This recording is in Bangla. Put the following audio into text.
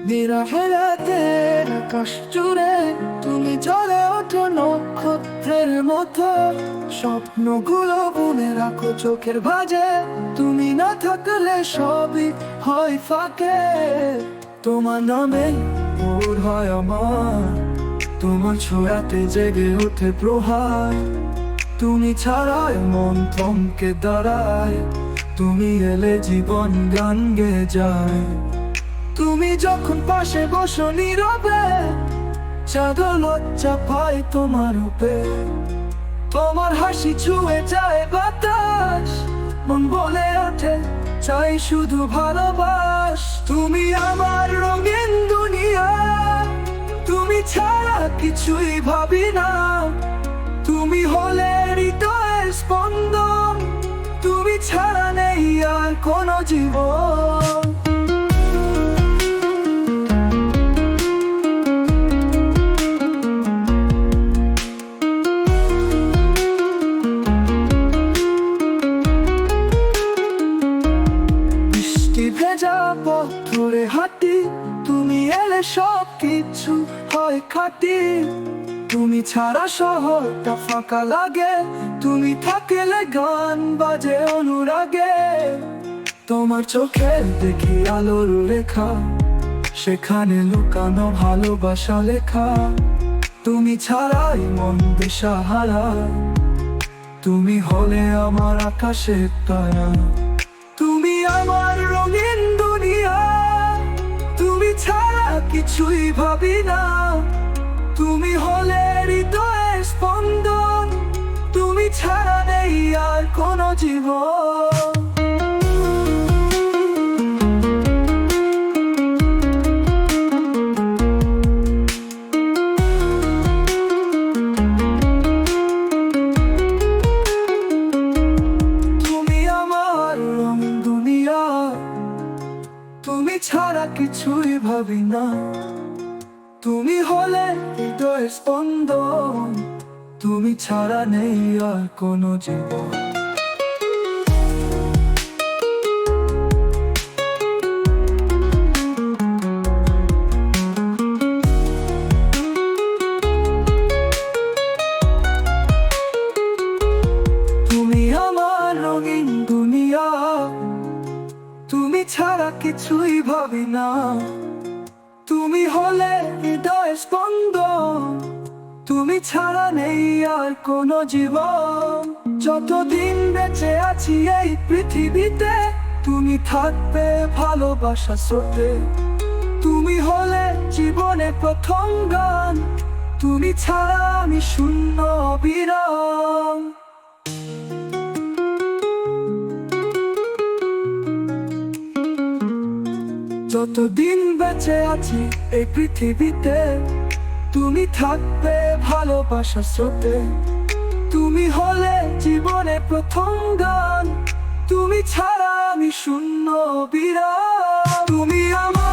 নিরাহেরাতের আকাশ জুড়ে তুমি জ্বলে ওঠো নক্ষত্রের মতো। স্বপ্নগুলো বুনে রাখো চোখের ভাঁজে, তুমি না থাকলে সবই হয় ফাঁকে। তোমার নামে ভোর হয় আমার, তোমার ছোঁয়াতে জেগে ওঠে প্রহার। তুমি ছাড়াই মন থমকে দাঁড়ায়, তুমি এলে জীবন গান গেয়ে যায়। তুমি যখন পাশে বসো নীরবে, চাঁদ লজ্জা পায় তোমার রূপে। তোমার হাসি ছুঁয়ে যায় বাতাস, মন বলে ওঠে চাই শুধু ভালোবাস। তুমি আমার রঙিন দুনিয়া, তুমি ছাড়া কিছুই ভাবি না। তুমি হলে হৃদয়ের স্পন্দন, তুমি ছাড়া নেই আর কোনো জীবন। বৃষ্টি ভেজা পথ ধরে হাঁটি, তুমি এলে সব কিছু হয় খাঁটি। তুমি ছাড়া শহরটা ফাঁকা লাগে, তুমি থাকলে গান বাজে অনুরাগে। তোমার চোখে দেখি আলোর লেখা, সেখানে লুকানো ভালোবাসা লেখা। তুমি ছাড়াই মন দিশাহারা, তুমি হলে আমার আকাশের তারা। তুমি আমার রঙিন দুনিয়া, তুমি ছাড়া কিছুই ভাবি না। তুমি হলে হৃদয়ের স্পন্দন, তুমি ছাড়া নেই আর কোনো জীবন। তুমি আমার রঙ দুনিয়া, তুমি ছাড়া কিছুই ভাবি না। তুমি হলে হৃদয়ের স্পন্দন, তুমি ছাড়া নেই আর কোনো জীবন। তুমি আমার রঙিন দুনিয়া, তুমি ছাড়া কিছুই ভাবি না। তুমি হলে হৃদয়ের স্পন্দন, তুমি ছাড়া নেই আর কোনো জীবন। যতদিন বেঁচে আছি এই পৃথিবীতে, তুমি থাকবে ভালোবাসা স্রোতে। তুমি হলে জীবনে প্রথম গান, তুমি ছাড়া আমি শূন্য বিরাম। যতদিন বেঁচে আছি এই পৃথিবীতে, তুমি থাকবে ভালোবাসা স্রোতে। তুমি হলে জীবনে প্রথম গান, তুমি ছাড়া আমি শূন্য বিরাম। তুমি আমার